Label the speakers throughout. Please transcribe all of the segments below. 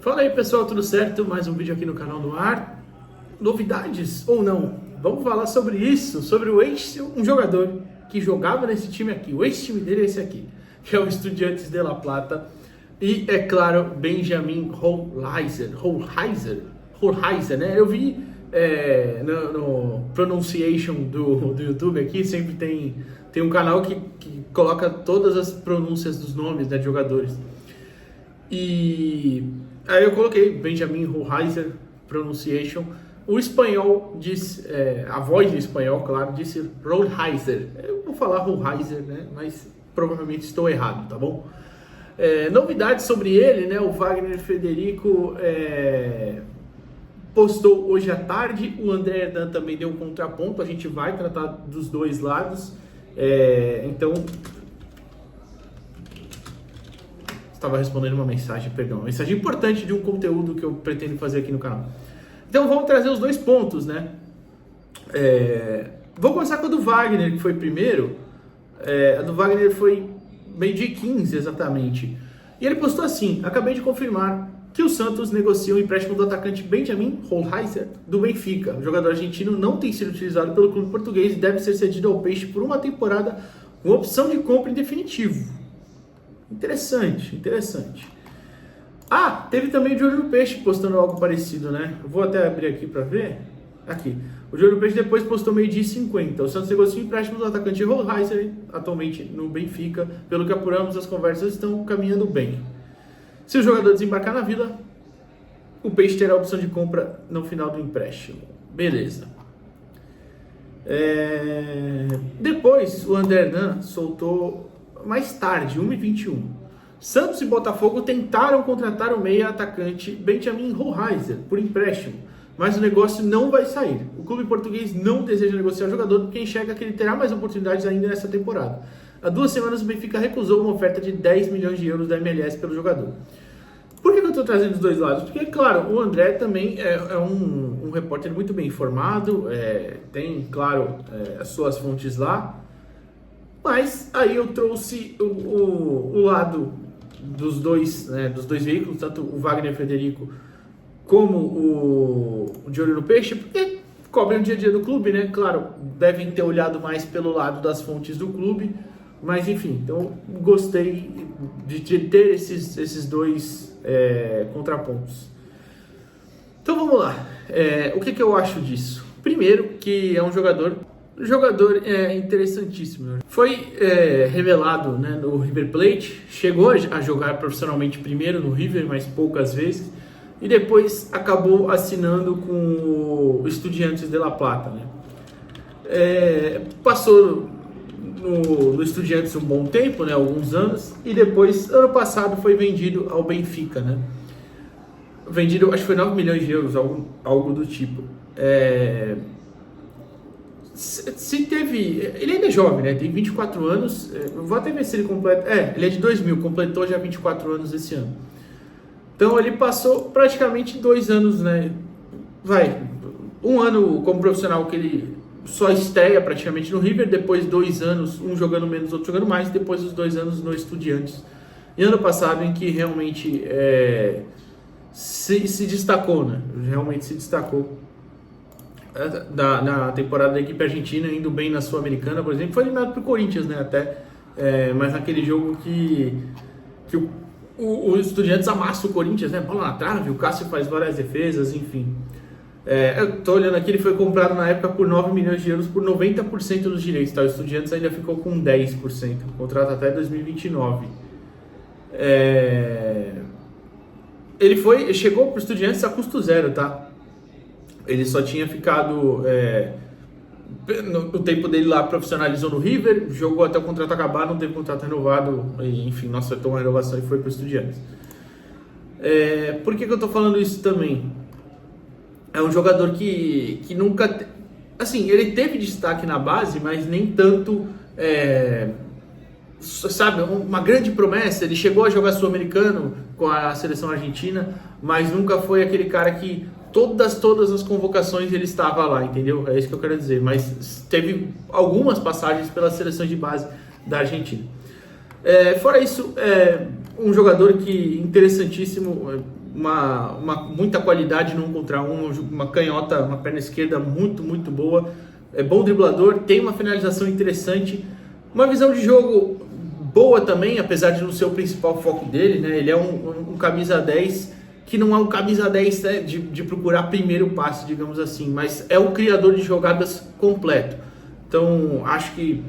Speaker 1: Fala aí pessoal, tudo certo? Mais um vídeo aqui no canal no ar. Novidades ou não? Vamos falar sobre isso, sobre um jogador que jogava nesse time aqui. O ex-time dele é esse aqui, que é o Estudiantes de La Plata. E, é claro, Benjamin Hohlheiser, né? Eu vi no pronunciation do YouTube aqui, sempre tem um canal que coloca todas as pronúncias dos nomes, né, de jogadores. E aí eu coloquei Benjamin Hohlheiser, pronunciation. O espanhol diz, a voz do espanhol, claro, disse Hohlheiser. Eu vou falar Hohlheiser, né? Mas provavelmente estou errado, tá bom? Novidades sobre ele, né? O Wagner Frederico postou hoje à tarde. O André Hernan também deu um contraponto. A gente vai tratar dos dois lados. Então, estava respondendo uma mensagem, perdão, uma mensagem importante de um conteúdo que eu pretendo fazer aqui no canal. Então vamos trazer os dois pontos, né? Vou começar com a do Wagner, que foi primeiro. A do Wagner foi meio-dia 15 exatamente. E ele postou assim: acabei de confirmar que o Santos negocia o empréstimo do atacante Benjamin Hohlheiser do Benfica. O jogador argentino não tem sido utilizado pelo clube português e deve ser cedido ao Peixe por uma temporada com opção de compra em definitivo. Interessante. Teve também o De Olho no Peixe postando algo parecido, né? Eu vou até abrir aqui para ver. Aqui. O De Olho no Peixe depois postou meio-dia e 50. O Santos negocia o empréstimo do atacante Hohlheiser, atualmente no Benfica. Pelo que apuramos, as conversas estão caminhando bem. Se o jogador desembarcar na Vila, o Peixe terá a opção de compra no final do empréstimo. Beleza. Depois, o André Hernan soltou mais tarde, 1h21. Santos e Botafogo tentaram contratar o meia atacante Benjamin Hohlheiser por empréstimo, mas o negócio não vai sair. O clube português não deseja negociar o jogador porque enxerga que ele terá mais oportunidades ainda nessa temporada. Há 2 semanas o Benfica recusou uma oferta de 10 milhões de euros da MLS pelo jogador. Por que eu estou trazendo os dois lados? Porque, claro, o André também é um repórter muito bem informado, tem, claro, as suas fontes lá, mas aí eu trouxe o lado dos dois veículos, tanto o Wagner Frederico como o De Olho no Peixe, porque cobrem o dia a dia do clube, né? Claro, devem ter olhado mais pelo lado das fontes do clube, mas enfim, então gostei de ter esses dois contrapontos. Então vamos lá. O que eu acho disso? Primeiro, que é um jogador interessantíssimo. Foi revelado, né, no River Plate, chegou a jogar profissionalmente primeiro no River, mas poucas vezes, e depois acabou assinando com o Estudiantes de La Plata, né? Passou no Estudiantes um bom tempo, né, alguns anos, e depois, ano passado, foi vendido ao Benfica, né? Vendido, acho que foi 9 milhões de euros, algo do tipo. Ele ainda é jovem, né? Tem 24 anos. Vou até ver se ele completa. Ele é de 2000, completou já 24 anos esse ano. Então ele passou praticamente 2 anos, né? Um ano como profissional que ele só estreia praticamente no River, depois 2 anos, um jogando menos, outro jogando mais, depois os 2 anos no Estudiantes. E ano passado em que realmente se destacou, né? Realmente se destacou. Na temporada da equipe argentina, indo bem na Sul-Americana, por exemplo, foi eliminado pro Corinthians, né, mas naquele jogo que o Estudiantes amassa o Corinthians, né, bola na trave, o Cássio faz várias defesas, enfim. Eu tô olhando aqui, ele foi comprado na época por 9 milhões de euros por 90% dos direitos, tá? O Estudiantes ainda ficou com 10%, contrato até 2029. Ele chegou pro Estudiantes a custo zero, tá? Ele só tinha ficado, no tempo dele lá, profissionalizou no River, jogou até o contrato acabar, não teve contrato renovado, e, enfim, não acertou uma renovação e foi para o Estudiantes. Por que eu estou falando isso também? É um jogador que nunca... Assim, ele teve destaque na base, mas nem tanto... sabe, uma grande promessa. Ele chegou a jogar sul-americano com a seleção argentina, mas nunca foi aquele cara que... Todas as convocações ele estava lá, entendeu? É isso que eu quero dizer. Mas teve algumas passagens pelas seleções de base da Argentina. Fora isso, um jogador que interessantíssimo, muita qualidade no 1 contra 1, uma canhota, uma perna esquerda muito, muito boa. É bom driblador, tem uma finalização interessante, uma visão de jogo boa também, apesar de não ser o principal foco dele, né? Ele é um camisa 10 que não é um camisa 10, né, de procurar primeiro passe, digamos assim, mas é o criador de jogadas completo. Então, acho que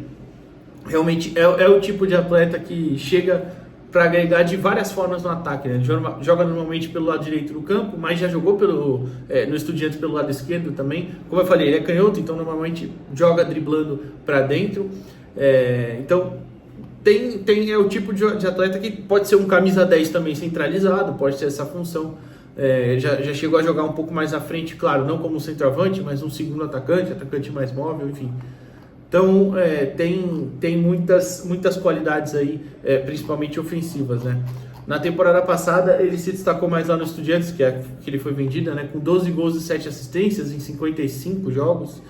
Speaker 1: realmente é o tipo de atleta que chega para agregar de várias formas no ataque, né? Joga normalmente pelo lado direito do campo, mas já jogou no Estudiantes pelo lado esquerdo também. Como eu falei, ele é canhoto, então normalmente joga driblando para dentro. Então é o tipo de atleta que pode ser um camisa 10 também centralizado, pode ter essa função. Já chegou a jogar um pouco mais à frente, claro, não como centroavante, mas um segundo atacante mais móvel, enfim. Então, tem muitas qualidades aí, principalmente ofensivas, né? Na temporada passada, ele se destacou mais lá no Estudiantes, que ele foi vendido, né? Com 12 gols e 7 assistências em 55 jogos.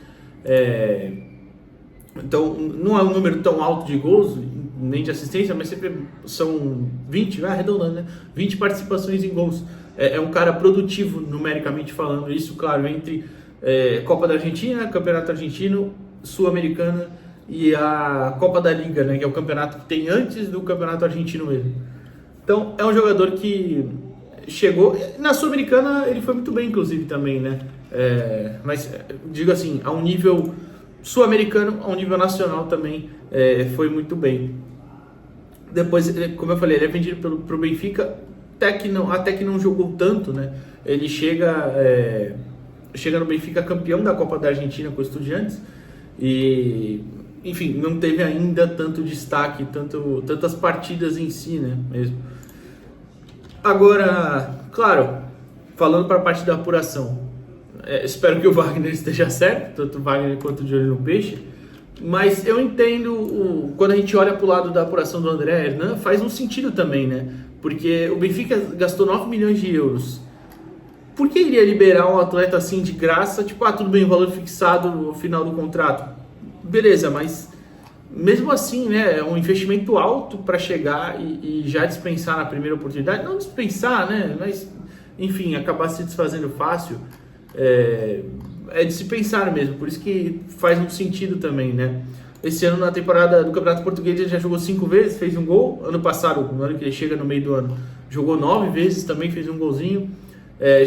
Speaker 1: Então, não é um número tão alto de gols, nem de assistência, mas sempre são 20, arredondando, né? 20 participações em gols. É um cara produtivo, numericamente falando. Isso, claro, entre Copa da Argentina, Campeonato Argentino, Sul-Americana e a Copa da Liga, né, que é o campeonato que tem antes do Campeonato Argentino mesmo. Então, é um jogador que chegou... Na Sul-Americana ele foi muito bem, inclusive, também, né? Mas, digo assim, a um nível sul-americano, a um nível nacional também, foi muito bem. Depois, como eu falei, ele é vendido pro Benfica, até que não jogou tanto, né? Ele chega no Benfica campeão da Copa da Argentina com o Estudiantes, e, enfim, não teve ainda tanto destaque, tantas partidas em si, né, mesmo. Agora, claro, falando para a parte da apuração, espero que o Wagner esteja certo, tanto o Wagner quanto o De Olho no Peixe, mas eu entendo, quando a gente olha para o lado da apuração do André Hernan, faz um sentido também, né, porque o Benfica gastou 9 milhões de euros. Por que iria liberar um atleta assim de graça? Tipo, tudo bem, o valor fixado no final do contrato. Beleza, mas mesmo assim, né, é um investimento alto para chegar e já dispensar na primeira oportunidade. Não dispensar, né, mas, enfim, acabar se desfazendo fácil. É de se pensar mesmo, por isso que faz um sentido também, né. Esse ano, na temporada do Campeonato Português, ele já jogou 5 vezes, fez um gol. Ano passado, no ano que ele chega no meio do ano, jogou 9 vezes, também fez um golzinho.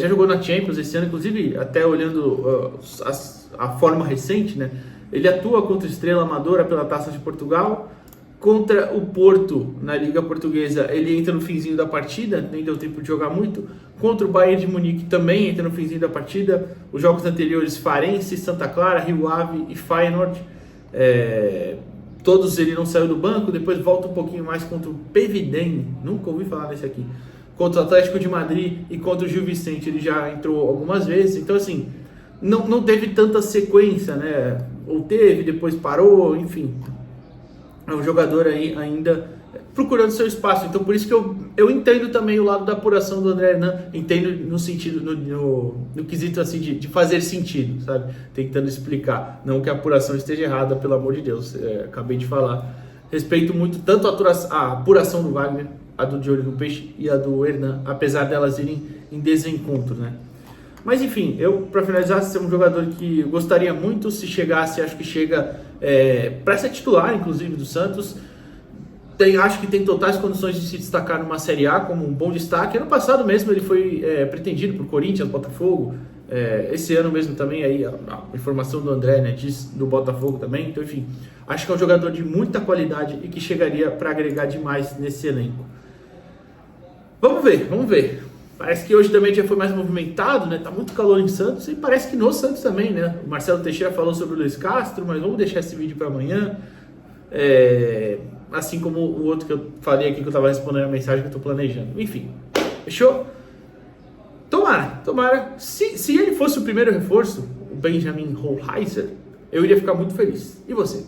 Speaker 1: Já jogou na Champions esse ano, inclusive, até olhando a forma recente, né? Ele atua contra o Estrela Amadora pela Taça de Portugal, contra o Porto na Liga Portuguesa, ele entra no finzinho da partida, nem deu tempo de jogar muito. Contra o Bayern de Munique também entra no finzinho da partida. Os jogos anteriores, Farense, Santa Clara, Rio Ave e Feyenoord. Todos ele não saiu do banco, depois volta um pouquinho mais contra o PVDEN, nunca ouvi falar desse aqui. Contra o Atlético de Madrid e contra o Gil Vicente ele já entrou algumas vezes. Então, assim, não teve tanta sequência, né? Ou teve, depois parou, enfim. É um jogador aí ainda procurando seu espaço. Então, por isso que eu entendo também o lado da apuração do André Hernan. Entendo no sentido, no quesito assim de fazer sentido, sabe? Tentando explicar. Não que a apuração esteja errada, pelo amor de Deus. Acabei de falar. Respeito muito tanto a apuração do Wagner, a do De Olho no Peixe e a do Hernan, apesar delas irem em desencontro, né? Mas enfim, para finalizar, ser um jogador que eu gostaria muito, se chegasse, acho que chega para ser titular, inclusive, do Santos. Acho que tem totais condições de se destacar numa Série A como um bom destaque. Ano passado mesmo ele foi pretendido por Corinthians, Botafogo. Esse ano mesmo também, aí a informação do André, né, diz do Botafogo também. Então, enfim, acho que é um jogador de muita qualidade e que chegaria para agregar demais nesse elenco. Vamos ver. Parece que hoje também já foi mais movimentado, né? Tá muito calor em Santos e parece que no Santos também, né? O Marcelo Teixeira falou sobre o Luiz Castro, mas vamos deixar esse vídeo para amanhã. Assim como o outro que eu falei aqui, que eu tava respondendo a mensagem que eu tô planejando. Enfim, fechou? Tomara. Se ele fosse o primeiro reforço, o Benjamin Hohlheiser, eu iria ficar muito feliz. E você?